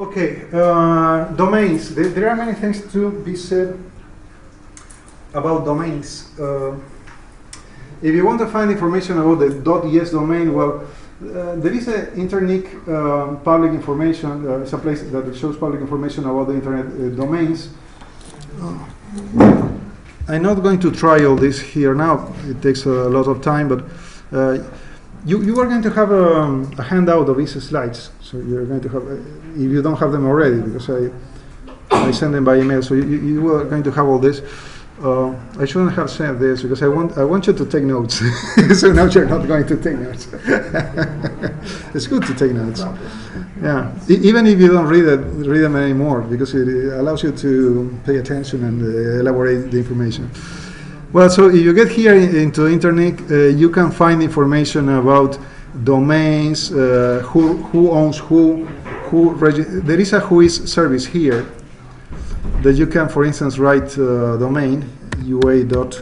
Okay, domains. There are many things to be said about domains. If you want to find information about the .es domain, well, there is an internet public information. It's a place that shows public information about the internet domains. I'm not going to try all this here now. It takes a lot of time, but you are going to have a handout of these slides. So you're going to have, if you don't have them already, because I send them by email. So you are going to have all this. I shouldn't have said this because I want you to take notes. So now you're not going to take notes. It's good to take notes. Yeah, even if you don't read them anymore, because it allows you to pay attention and elaborate the information. Well, so if you get here into internet, you can find information about domains, who owns who there is a whois service here that you can, for instance, write domain ua.es,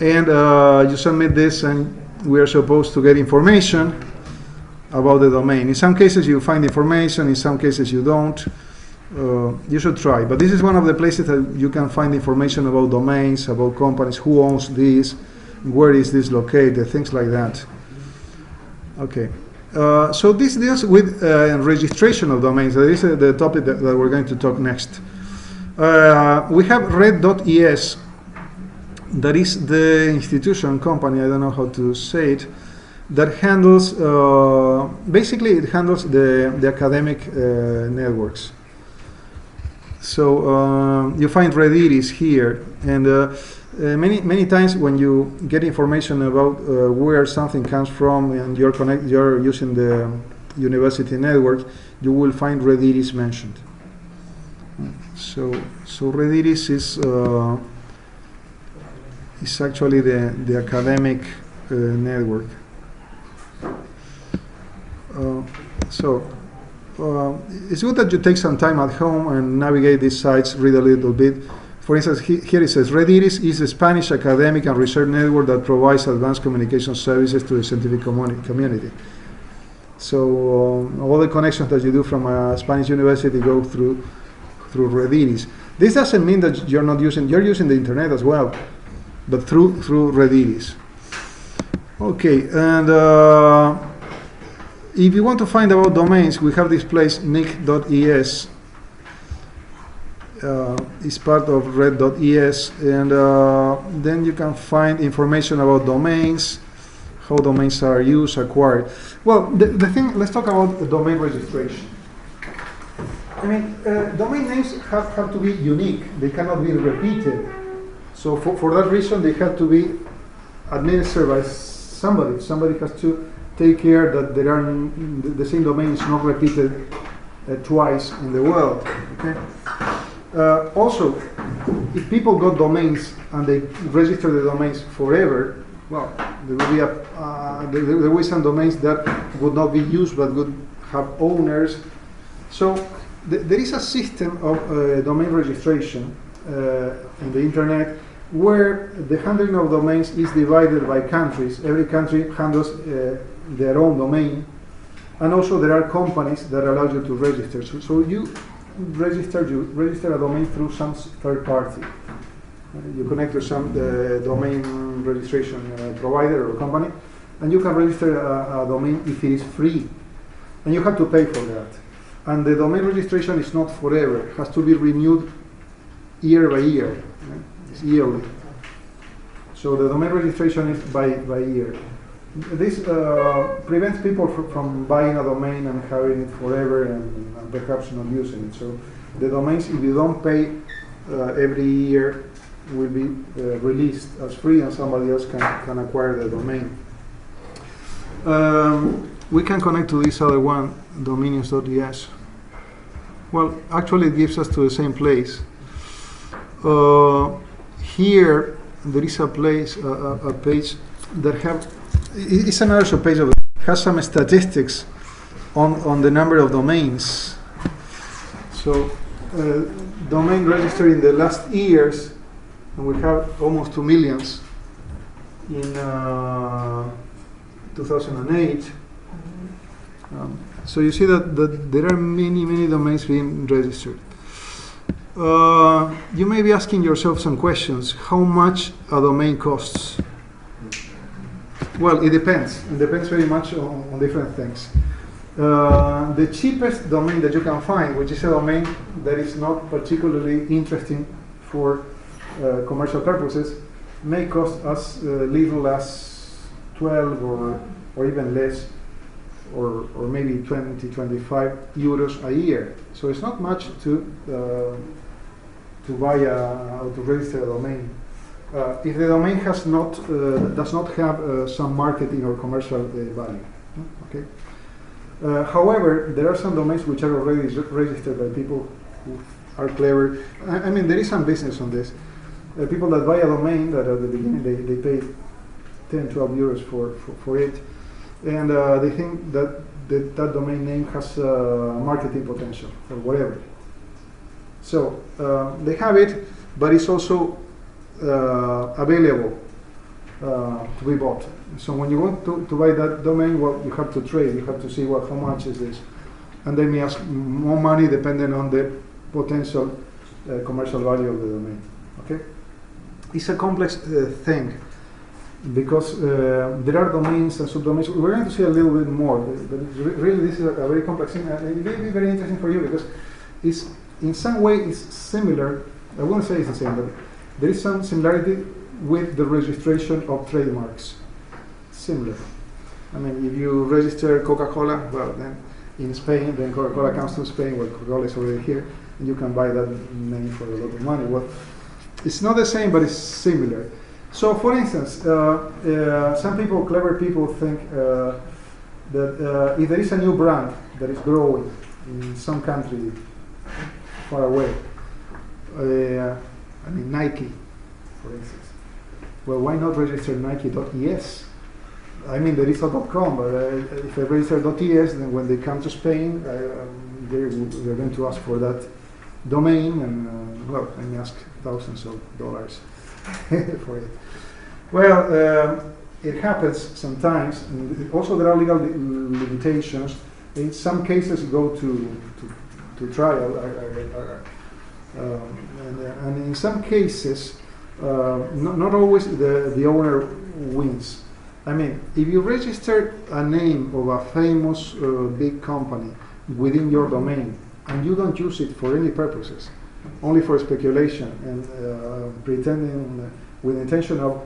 and you submit this, and we are supposed to get information about the domain. In some cases you find information, in some cases you don't. You should try, but this is one of the places that you can find information about domains, about companies, who owns this, where is this located, things like that. Okay, so this deals with registration of domains. That is the topic that we're going to talk next. We have red.es. That is the institution, company, I don't know how to say it, that handles, basically it handles the academic networks. So you find Rediris here, and many times when you get information about where something comes from and you're using the university network, you will find Rediris mentioned. So Rediris is actually the academic network. It's good that you take some time at home and navigate these sites, read a little bit. For instance, here it says, Rediris is a Spanish academic and research network that provides advanced communication services to the scientific community. So all the connections that you do from a Spanish university go through Rediris. This doesn't mean that you're using the internet as well, but through Rediris. Okay, and if you want to find about domains, we have this place, nic.es. It's part of red.es, and then you can find information about domains, how domains are used, acquired. Well, the thing, let's talk about the domain registration. I mean, domain names have to be unique. They cannot be repeated. So for that reason, they have to be administered by somebody. Somebody has to take care that the same domain is not repeated twice in the world. Okay. Also, if people got domains and they register the domains forever, well, there will be some domains that would not be used but would have owners. So there is a system of domain registration in the internet where the handling of domains is divided by countries. Every country handles their own domain, and also there are companies that allow you to register. So you register a domain through some third party. You connect to some domain registration provider or company, and you can register a domain if it is free, and you have to pay for that. And the domain registration is not forever; it has to be renewed year by year. It's yearly. So the domain registration is by year. This prevents people from buying a domain and having it forever and perhaps not using it. So the domains, if you don't pay every year, will be released as free, and somebody else can acquire the domain. We can connect to this other one, dominions.es. Well, actually it gives us to the same place. Here there is a page that it's another page has some statistics on the number of domains. So domain registered in the last years, and we have almost 2 million in 2008. So you see that there are many domains being registered. You may be asking yourself some questions. How much a domain costs? Well, it depends. It depends very much on different things. The cheapest domain that you can find, which is a domain that is not particularly interesting for commercial purposes, may cost as little as 12 or even less, or maybe 20, 25 euros a year. So it's not much to buy or to register a domain. If the domain does not have some marketing or commercial value. Okay. However, there are some domains which are already registered by people who are clever. I mean, there is some business on this. People that buy a domain that at the beginning they pay 10, 12 euros for it, and they think that that domain name has marketing potential or whatever. So they have it, but it's also available to be bought. So when you want to buy that domain, well, you have to trade. You have to see, well, how much is this? And they may ask more money depending on the potential commercial value of the domain. Okay? It's a complex thing because there are domains and subdomains. We're going to see a little bit more, but really this is a very complex thing. And it may be very interesting for you because it's in some way it's similar. I won't say it's the same, but there is some similarity with the registration of trademarks. Similar. I mean, if you register Coca-Cola, well, then in Spain, then Coca-Cola comes to Spain, well, Coca-Cola is already here, and you can buy that name for a lot of money. Well, it's not the same, but it's similar. So, for instance, some people, clever people, think that if there is a new brand that is growing in some country far away, I mean, Nike, for instance. Well, why not register Nike.es? I mean, there is a .com, but if I register .es, then when they come to Spain, they're going to ask for that domain, and well, I may ask thousands of dollars for it. Well, it happens sometimes. And also, there are legal limitations. In some cases, go to trial, and in some cases, not always the owner wins. I mean, if you register a name of a famous big company within your domain and you don't use it for any purposes, only for speculation and pretending with the intention of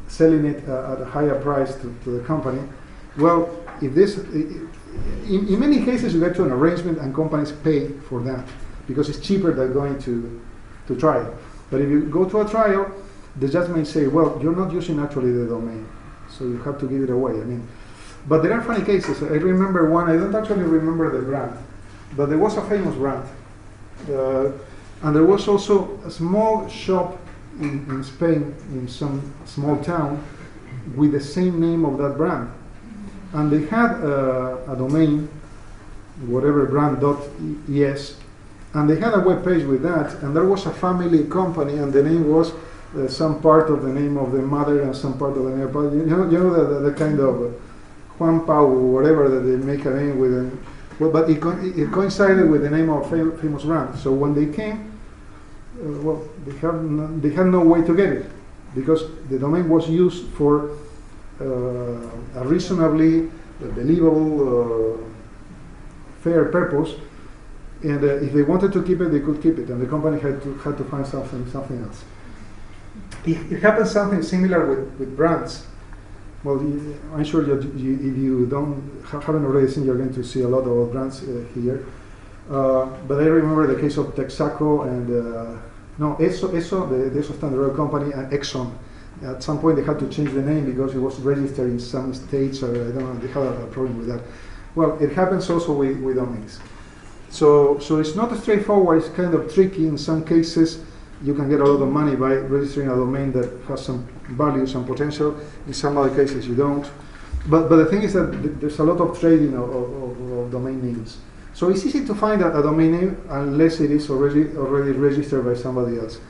selling it at a higher price to the company, well, if this, in many cases you get to an arrangement and companies pay for that because it's cheaper than going to trial. But if you go to a trial, the judge may say, well, you're not using actually the domain, so you have to give it away. I mean, but there are funny cases. I remember one, I don't actually remember the brand, but there was a famous brand. And there was also a small shop in Spain, in some small town, with the same name of that brand. And they had a domain, whatever brand.es, and they had a web page with that, and there was a family company, and the name was some part of the name of the mother and some part of the name of the, you know the kind of Juan Pau or whatever that they make a name with. Well, but it coincided with the name of famous brand. So when they came, well, they had no way to get it because the domain was used for a reasonably believable, fair purpose. And if they wanted to keep it, they could keep it, and the company had to find something else. It happens something similar with brands. Well, I'm sure if you haven't already seen, you're going to see a lot of brands here. But I remember the case of Texaco and Esso, the Esso Standard Oil Company, and Exxon. At some point, they had to change the name because it was registered in some states, or I don't know, they had a problem with that. Well, it happens also with domains. So it's not straightforward. It's kind of tricky. In some cases, you can get a lot of money by registering a domain that has some value, some potential. In some other cases, you don't. But the thing is that there's a lot of trading of domain names. So it's easy to find a domain name unless it is already registered by somebody else.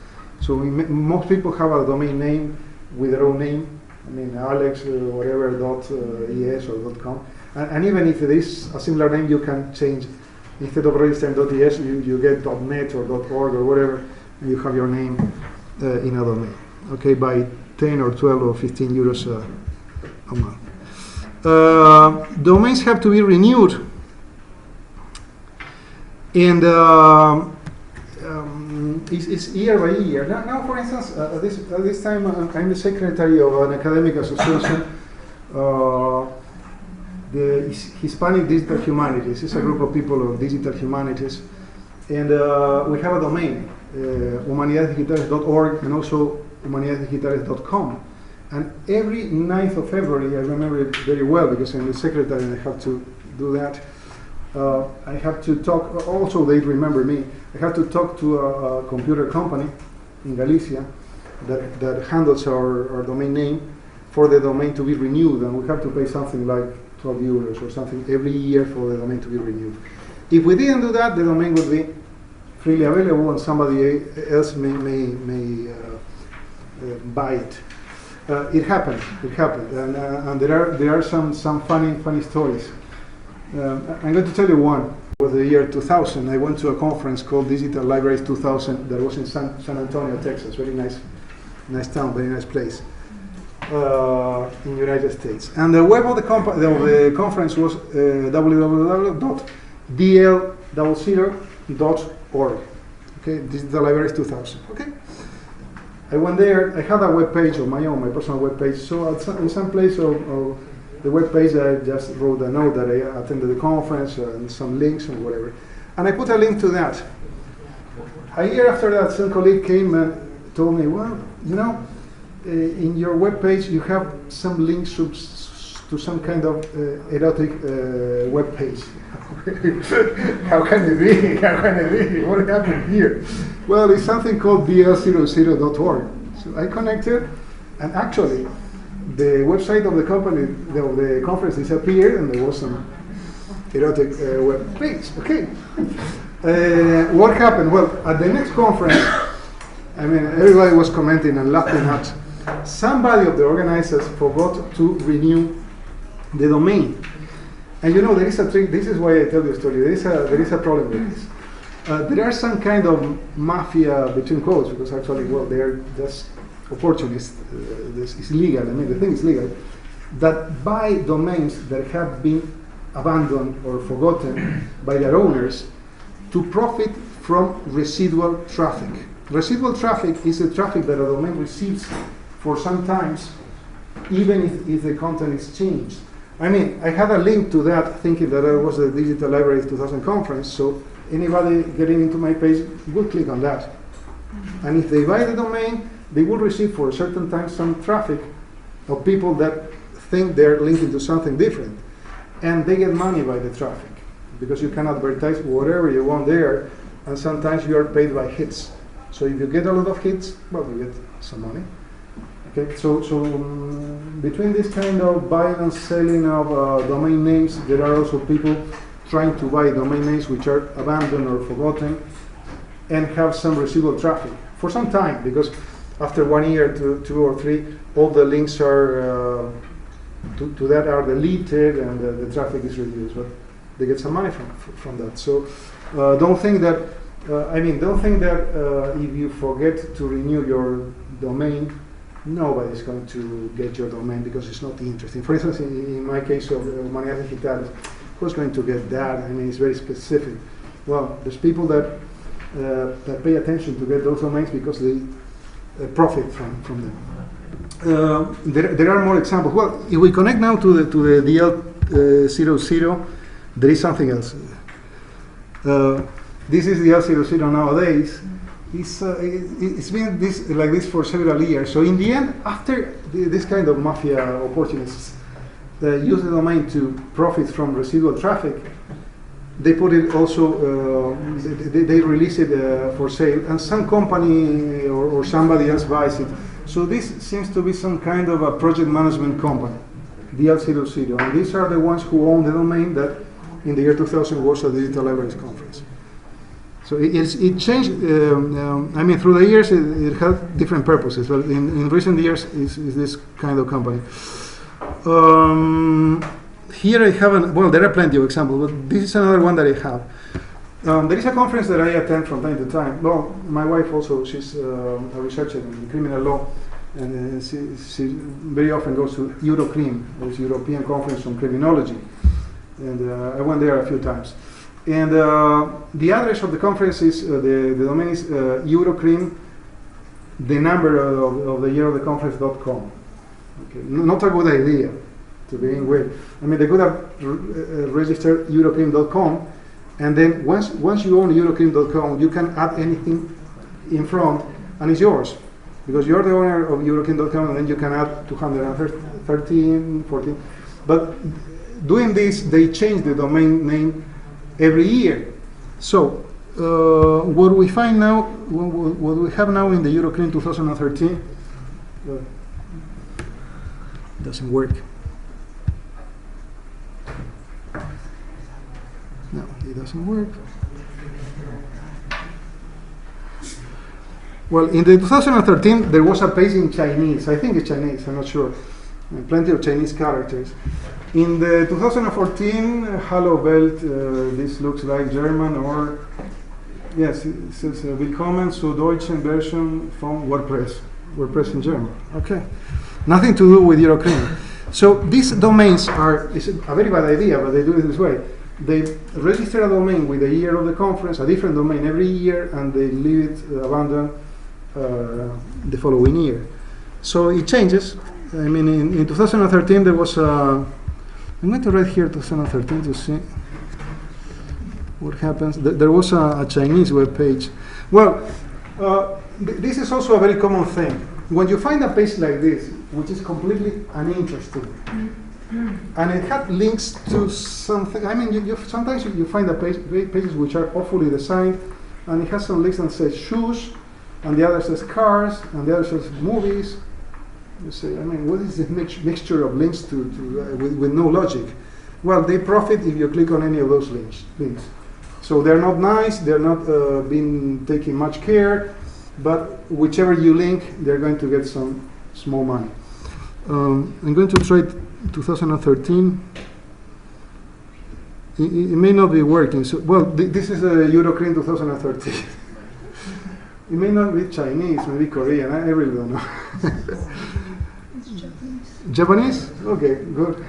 So most people have a domain name with their own name. I mean, Alex whatever .es or .com. And even if it is a similar name, you can change. Instead of registering .es, you get .net or .org or whatever, and you have your name in a domain. Okay, by 10 or 12 or 15 euros a month. Domains have to be renewed, and it's year by year. Now for instance, at this time, I'm the secretary of an academic association, the Hispanic Digital Humanities. It's a group of people of digital humanities, and we have a domain, humanidadesdigitales.org, and also humanidadesdigitales.com. And every 9th of February, I remember it very well because I'm the secretary and I have to do that. I have to talk, also they remember me, I have to talk to a computer company in Galicia that handles our domain name for the domain to be renewed, and we have to pay something like 12 euros or something every year for the domain to be renewed. If we didn't do that, the domain would be freely available and somebody else may buy it. It happened, and there are some funny stories. I'm going to tell you one. It was the year 2000. I went to a conference called Digital Libraries 2000 that was in San Antonio, Texas. Very nice town, very nice place in the United States. And the web of the conference was www.dl00.org. Okay, Digital Libraries 2000. Okay. I went there. I had a web page of my own, my personal web page. So in some place of the web page, I just wrote a note that I attended the conference and some links and whatever. And I put a link to that. A year after that, some colleague came and told me, well, you know, in your web page you have some links to some kind of erotic web page. How can it be? How can it be? What happened here? Well, it's something called dl00.org. So I connected, and actually, the website of the company, of the conference disappeared, and there was some erotic web page. Okay. What happened? Well, at the next conference, I mean, everybody was commenting and laughing at. Somebody of the organizers forgot to renew the domain. And you know, there is a trick. This is why I tell you the story. There is a problem with this. There are some kind of mafia, between quotes, because actually, well, they are just opportunists. This is legal. I mean, the thing is legal. That buy domains that have been abandoned or forgotten by their owners to profit from residual traffic. Residual traffic is the traffic that a domain receives for some times, even if the content is changed. I mean, I had a link to that thinking that it was the Digital Libraries 2000 conference, so anybody getting into my page would click on that. And if they buy the domain, they will receive for a certain time some traffic of people that think they're linking to something different. And they get money by the traffic, because you can advertise whatever you want there, and sometimes you are paid by hits. So if you get a lot of hits, well, you get some money. Okay, so between this kind of buying and selling of domain names, there are also people trying to buy domain names which are abandoned or forgotten and have some residual traffic for some time, because after 1 year, two or three, all the links are to that are deleted and the traffic is reduced, but they get some money from that. So don't think that if you forget to renew your domain, nobody's going to get your domain because it's not interesting. For instance, in my case of Humanidades Digitales, who's going to get that? I mean, it's very specific. Well, there's people that pay attention to get those domains because they profit from them. There are more examples. Well, if we connect now to the DL00, there is something else. This is DL00 nowadays. It's been like this for several years. So in the end, after this kind of mafia opportunists use the domain to profit from residual traffic, they put it also, they release it for sale, and some company or somebody else buys it. So this seems to be some kind of a project management company. DL00. And these are the ones who own the domain that in the year 2000 was a Digital Libraries Conference. So it changed, I mean, through the years it had different purposes, but in recent years is this kind of company. Here I have, well, there are plenty of examples, but this is another one that I have. There is a conference that I attend from time to time. Well, my wife also, she's a researcher in criminal law, and she very often goes to Eurocrim, this European Conference on Criminology. And I went there a few times. And the address of the conference is, the domain is Eurocrim, the number of the year of the conference.com. Okay. Not a good idea to begin with. I mean, they could have registered Eurocrim.com, and then once you own Eurocrim.com, you can add anything in front, and it's yours. Because you're the owner of Eurocrim.com, and then you can add 213, 14. But doing this, they change the domain name every year. So what we find now, what we have now in the Eurocrim 2013, doesn't work. No, it doesn't work. Well, in the 2013, there was a page in Chinese. I think it's Chinese, I'm not sure. Plenty of Chinese characters. In the 2014, Hello Welt, this looks like German, or yes, it says Willkommen zur deutschen Version von WordPress. WordPress in German. Okay. Nothing to do with Eurocrim. So these domains it's a very bad idea, but they do it this way. They register a domain with the year of the conference, a different domain every year, and they leave it abandoned the following year. So it changes. I mean, in 2013 there was a, I'm going to write here 2013 to see what happens. There was a Chinese web page. Well, this is also a very common thing. When you find a page like this, which is completely uninteresting, and it had links to something, I mean, sometimes you find pages which are awfully designed, and it has some links that says shoes, and the other says cars, and the other says movies. You say, I mean, what is this mixture of links with no logic? Well, they profit if you click on any of those links. So they're not nice, they're not being taking much care, but whichever you link, they're going to get some small money. I'm going to try 2013. It may not be working. So, well, this is a Eurocrim 2013. It may not be Chinese, maybe Korean. I really don't know. Japanese? Okay, good.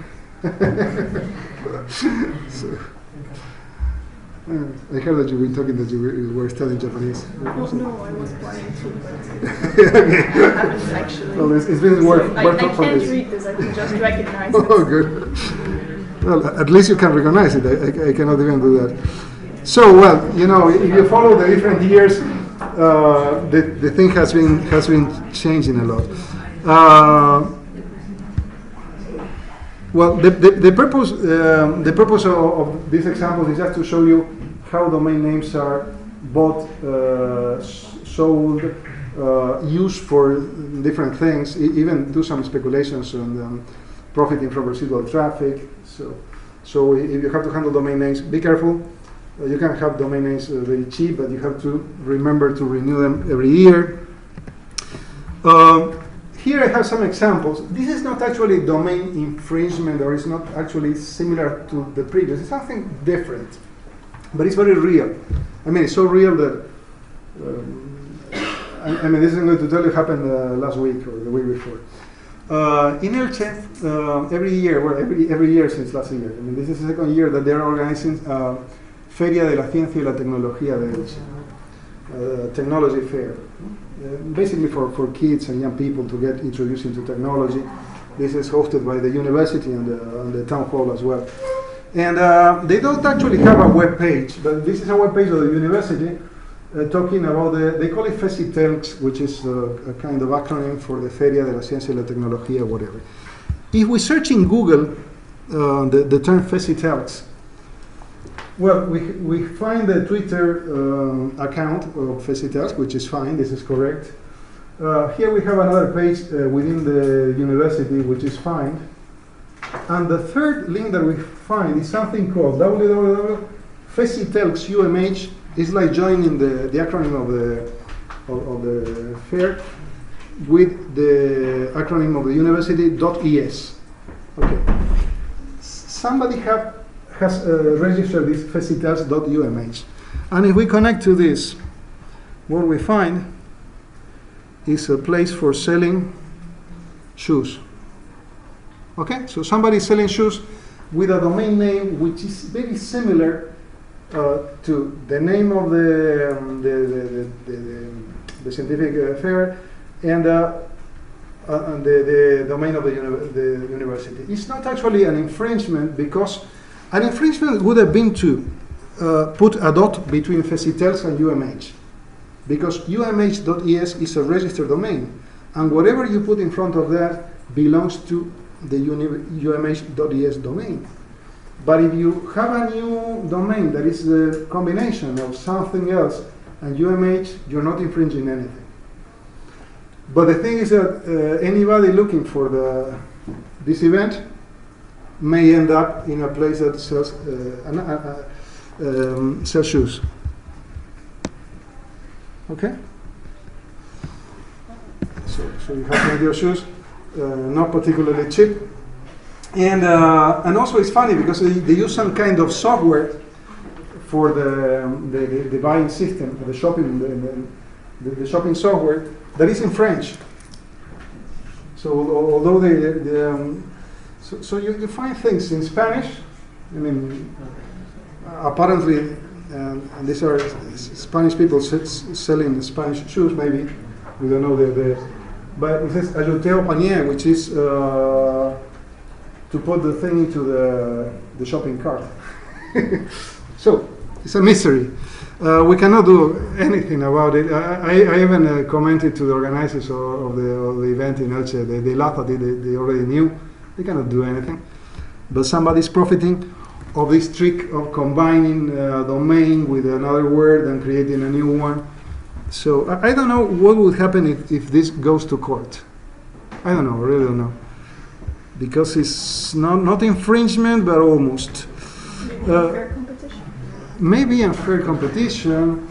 So, I heard that you've been talking that you were studying Japanese. Oh, no, I was planning to, but I haven't actually. Well, it's been worth I can't read this, I can just recognize it. Oh, good. Well, at least you can recognize it. I cannot even do that. So, well, you know, if you follow the different years, the thing has been changing a lot. Well, the purpose of this example is just to show you how domain names are bought, sold, used for different things, even do some speculations on profiting from residual traffic. So if you have to handle domain names, be careful. You can have domain names very cheap, but you have to remember to renew them every year. Here I have some examples. This is not actually domain infringement, or it's not actually similar to the previous. It's something different, but it's very real. I mean, it's so real that I mean, this is going to tell you happened last week or the week before. In Elche, every year, well, every year since last year. I mean, this is the second year that they're organizing Feria de la Ciencia y la Tecnología de Elche, technology fair. Basically for kids and young people to get introduced into technology. This is hosted by the university and the town hall as well. And they don't actually have a web page, but this is a web page of the university talking about they call it FECITELX, which is a kind of acronym for the Feria de la Ciencia y la Tecnología, whatever. If we search in Google the term FECITELX, well, we find the Twitter account of FECITELX, which is fine, this is correct. Here we have another page within the university, which is fine. And the third link that we find is something called www.fecitelx.umh. It's like joining the acronym of the fair with the acronym of the university.es. Okay. Somebody has registered this fecitelx.umh. And if we connect to this, what we find is a place for selling shoes. Okay, so somebody is selling shoes with a domain name which is very similar to the name of the scientific fair and the domain of the university. It's not actually an infringement, because an infringement would have been to put a dot between Fecitelx and UMH, because umh.es is a registered domain, and whatever you put in front of that belongs to the umh.es domain. But if you have a new domain that is the combination of something else and UMH, you're not infringing anything. But the thing is that anybody looking for this event may end up in a place that sells shoes. Okay? So you have plenty of shoes, not particularly cheap. And also it's funny because they use some kind of software for the buying system, the shopping software that is in French. So although you find things in Spanish, I mean, apparently, and these are Spanish people selling Spanish shoes, maybe, we don't know but it says ajouter au panier, which is to put the thing into the shopping cart. So it's a mystery. We cannot do anything about it. I even commented to the organizers of the event in Elche. They laughed at it. They already knew. They cannot do anything. But somebody's profiting of this trick of combining a domain with another word and creating a new one. So I don't know what would happen if this goes to court. I don't know. I really don't know. Because it's not infringement, but almost. Fair competition. Maybe unfair competition.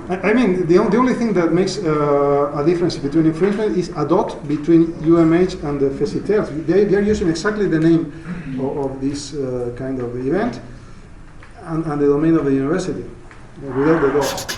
I mean, the only thing that makes a difference between infringement is a dot between UMH and the Fecitelx. They are using exactly the name of this kind of event and the domain of the university without the dot.